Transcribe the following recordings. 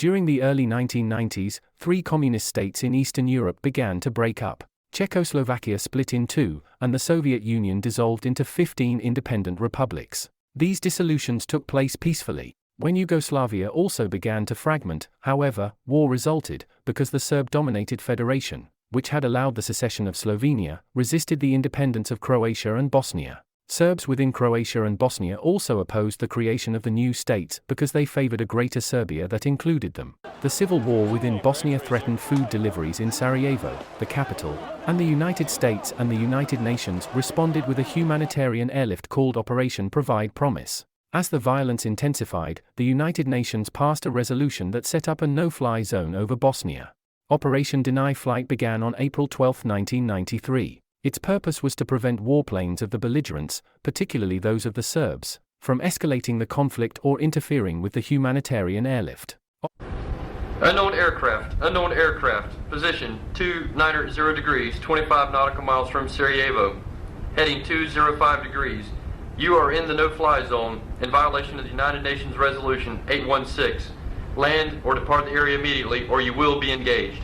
During the early 1990s, 3 communist states in Eastern Europe began to break up. Czechoslovakia split in 2, and the Soviet Union dissolved into 15 independent republics. These dissolutions took place peacefully. When Yugoslavia also began to fragment, however, war resulted, because the Serb-dominated federation, which had allowed the secession of Slovenia, resisted the independence of Croatia and Bosnia. Serbs within Croatia and Bosnia also opposed the creation of the new states because they favored a greater Serbia that included them. The civil war within Bosnia threatened food deliveries in Sarajevo, the capital, and the United States and the United Nations responded with a humanitarian airlift called Operation Provide Promise. As the violence intensified, the United Nations passed a resolution that set up a no-fly zone over Bosnia. Operation Deny Flight began on April 12, 1993. Its purpose was to prevent warplanes of the belligerents, particularly those of the Serbs, from escalating the conflict or interfering with the humanitarian airlift. Unknown aircraft, position 290 degrees, 25 nautical miles from Sarajevo, heading 205 degrees. You are in the no-fly zone in violation of the United Nations Resolution 816. Land or depart the area immediately, or you will be engaged.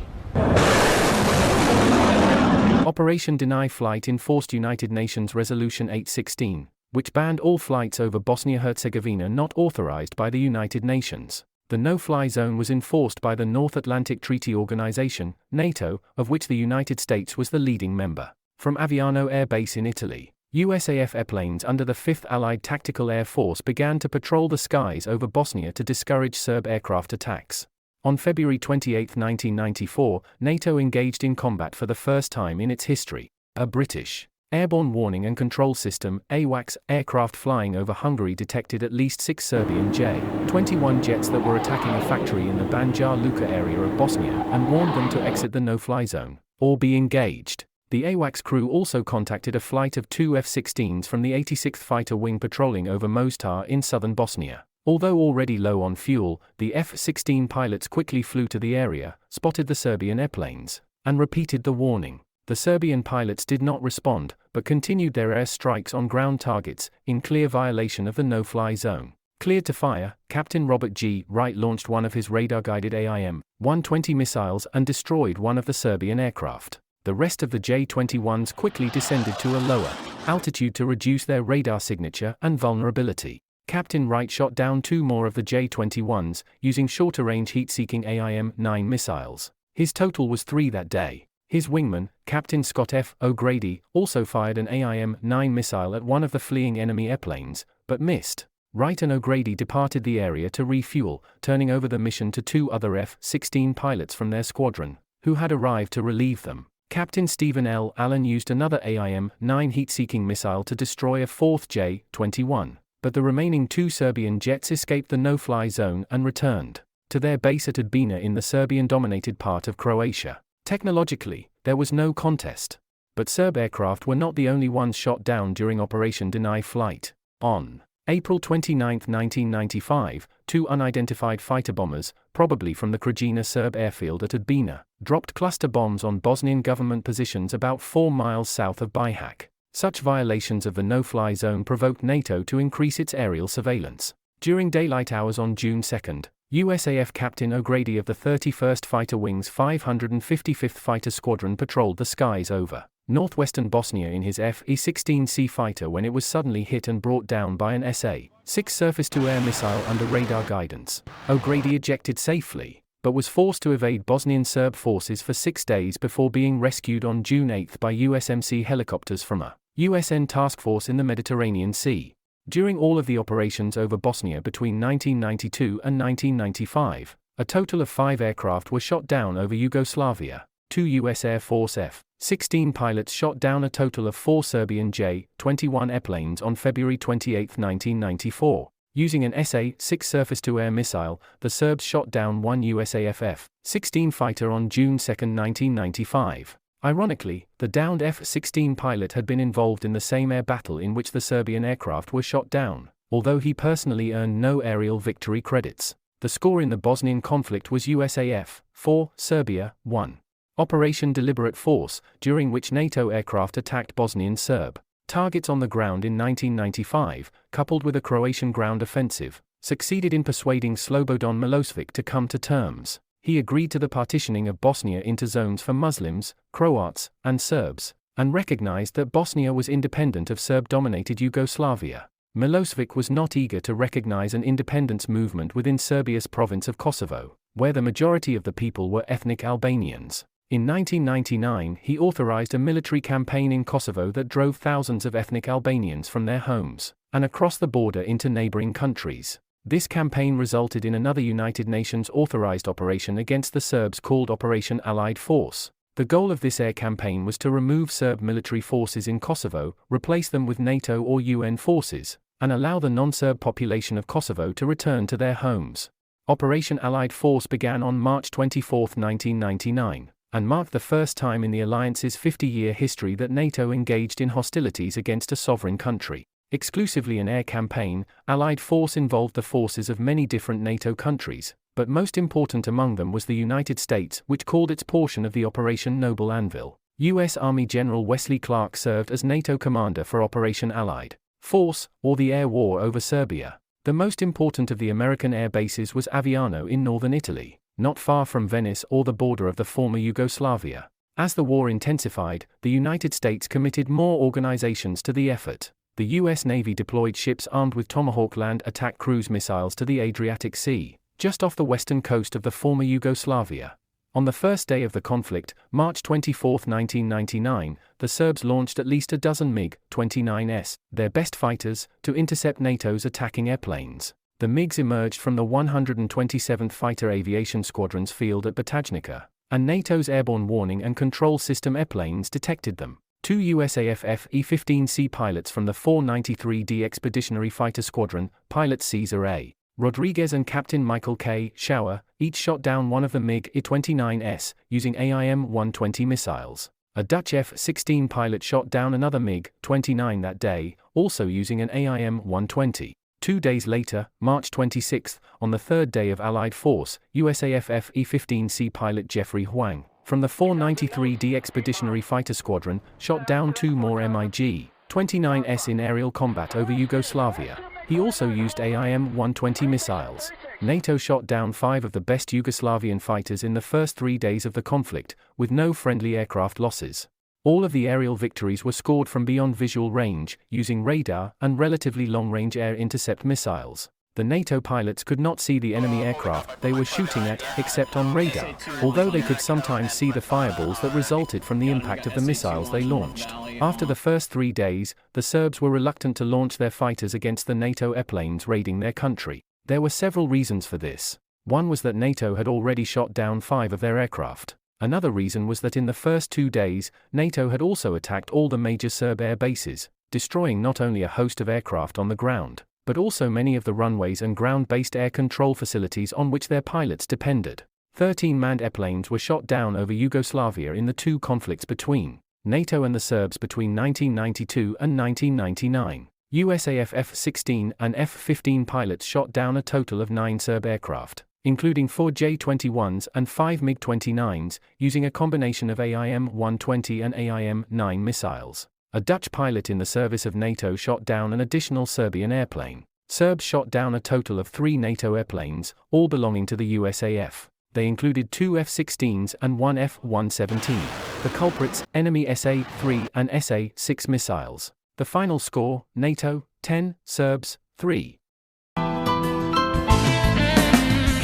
Operation Deny Flight enforced United Nations Resolution 816, which banned all flights over Bosnia-Herzegovina not authorized by the United Nations. The no-fly zone was enforced by the North Atlantic Treaty Organization, NATO, of which the United States was the leading member. From Aviano Air Base in Italy, USAF airplanes under the 5th Allied Tactical Air Force began to patrol the skies over Bosnia to discourage Serb aircraft attacks. On February 28, 1994, NATO engaged in combat for the first time in its history. A British Airborne Warning and Control System (AWACS) aircraft flying over Hungary detected at least 6 Serbian J-21 jets that were attacking a factory in the Banja Luka area of Bosnia and warned them to exit the no-fly zone, or be engaged. The AWACS crew also contacted a flight of 2 F-16s from the 86th Fighter Wing patrolling over Mostar in southern Bosnia. Although already low on fuel, the F-16 pilots quickly flew to the area, spotted the Serbian airplanes, and repeated the warning. The Serbian pilots did not respond, but continued their air strikes on ground targets, in clear violation of the no-fly zone. Cleared to fire, Captain Robert G. Wright launched one of his radar-guided AIM-120 missiles and destroyed one of the Serbian aircraft. The rest of the J-21s quickly descended to a lower altitude to reduce their radar signature and vulnerability. Captain Wright shot down 2 more of the J-21s, using shorter-range heat-seeking AIM-9 missiles. His total was 3 that day. His wingman, Captain Scott F. O'Grady, also fired an AIM-9 missile at one of the fleeing enemy airplanes, but missed. Wright and O'Grady departed the area to refuel, turning over the mission to 2 other F-16 pilots from their squadron, who had arrived to relieve them. Captain Stephen L. Allen used another AIM-9 heat-seeking missile to destroy a 4th J-21. But the remaining 2 Serbian jets escaped the no-fly zone and returned to their base at Udbina in the Serbian-dominated part of Croatia. Technologically, there was no contest. But Serb aircraft were not the only ones shot down during Operation Deny Flight. On April 29, 1995, 2 unidentified fighter bombers, probably from the Krajina Serb airfield at Udbina, dropped cluster bombs on Bosnian government positions about 4 miles south of Bihac. Such violations of the no-fly zone provoked NATO to increase its aerial surveillance. During daylight hours on June 2, USAF Captain O'Grady of the 31st Fighter Wing's 555th Fighter Squadron patrolled the skies over northwestern Bosnia in his Fe-16C fighter when it was suddenly hit and brought down by an SA-6 surface-to-air missile under radar guidance. O'Grady ejected safely, but was forced to evade Bosnian Serb forces for 6 days before being rescued on June 8 by USMC helicopters from a USN task force in the Mediterranean Sea. During all of the operations over Bosnia between 1992 and 1995, a total of 5 aircraft were shot down over Yugoslavia. 2 US Air Force F-16 pilots shot down a total of 4 Serbian J-21 airplanes on February 28, 1994. Using an SA-6 surface-to-air missile, the Serbs shot down 1 USAF F-16 fighter on June 2, 1995. Ironically, the downed F-16 pilot had been involved in the same air battle in which the Serbian aircraft were shot down, although he personally earned no aerial victory credits. The score in the Bosnian conflict was USAF 4, Serbia 1. Operation Deliberate Force, during which NATO aircraft attacked Bosnian Serb targets on the ground in 1995, coupled with a Croatian ground offensive. succeeded in persuading Slobodan Milosevic to come to terms. He agreed to the partitioning of Bosnia into zones for Muslims, Croats, and Serbs, and recognized that Bosnia was independent of Serb-dominated Yugoslavia. Milosevic was not eager to recognize an independence movement within Serbia's province of Kosovo, where the majority of the people were ethnic Albanians. In 1999, he authorized a military campaign in Kosovo that drove thousands of ethnic Albanians from their homes and across the border into neighboring countries. This campaign resulted in another United Nations authorized operation against the Serbs called Operation Allied Force. The goal of this air campaign was to remove Serb military forces in Kosovo, replace them with NATO or UN forces, and allow the non-Serb population of Kosovo to return to their homes. Operation Allied Force began on March 24, 1999, and marked the first time in the alliance's 50-year history that NATO engaged in hostilities against a sovereign country. Exclusively an air campaign, Allied Force involved the forces of many different NATO countries, but most important among them was the United States, which called its portion of the Operation Noble Anvil. U.S. Army General Wesley Clark served as NATO commander for Operation Allied Force, or the air war over Serbia. The most important of the American air bases was Aviano in northern Italy, not far from Venice or the border of the former Yugoslavia. As the war intensified, the United States committed more organizations to the effort. The U.S. Navy deployed ships armed with Tomahawk land attack cruise missiles to the Adriatic Sea, just off the western coast of the former Yugoslavia. On the first day of the conflict, March 24, 1999, the Serbs launched at least a dozen MiG-29s, their best fighters, to intercept NATO's attacking airplanes. The MiGs emerged from the 127th Fighter Aviation Squadron's field at Batajnica, and NATO's airborne warning and control system airplanes detected them. Two USAF F-E-15C pilots from the 493d Expeditionary Fighter Squadron, Pilot Cesar A. Rodriguez and Captain Michael K. Schauer, each shot down one of the MiG-29s, using AIM-120 missiles. A Dutch F-16 pilot shot down another MiG-29 that day, also using an AIM-120. 2 days later, March 26, on the third day of Allied Force, USAF F-E-15C pilot Jeffrey Huang, from the 493d Expeditionary Fighter Squadron, shot down two more MiG-29s in aerial combat over Yugoslavia. He also used AIM-120 missiles. NATO shot down 5 of the best Yugoslavian fighters in the first 3 days of the conflict, with no friendly aircraft losses. All of the aerial victories were scored from beyond visual range, using radar and relatively long-range air intercept missiles. The NATO pilots could not see the enemy aircraft they were shooting at, except on radar, although they could sometimes see the fireballs that resulted from the impact of the missiles they launched. After the first 3 days, the Serbs were reluctant to launch their fighters against the NATO airplanes raiding their country. There were several reasons for this. One was that NATO had already shot down 5 of their aircraft. Another reason was that in the first 2 days, NATO had also attacked all the major Serb air bases, destroying not only a host of aircraft on the ground, but also many of the runways and ground-based air control facilities on which their pilots depended. 13 manned airplanes were shot down over Yugoslavia in the 2 conflicts between NATO and the Serbs between 1992 and 1999. USAF F-16 and F-15 pilots shot down a total of 9 Serb aircraft, including 4 J-21s and 5 MiG-29s, using a combination of AIM-120 and AIM-9 missiles. A Dutch pilot in the service of NATO shot down an additional Serbian airplane. Serbs shot down a total of 3 NATO airplanes, all belonging to the USAF. They included 2 F-16s and 1 F-117. The culprits, enemy SA-3 and SA-6 missiles. The final score, NATO, 10, Serbs, 3.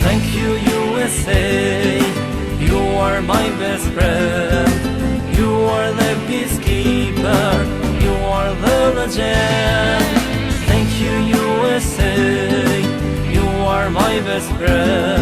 Thank you, USA, you are my best friend. You are the peacekeeper, you are the legend. Thank you, USA, you are my best friend.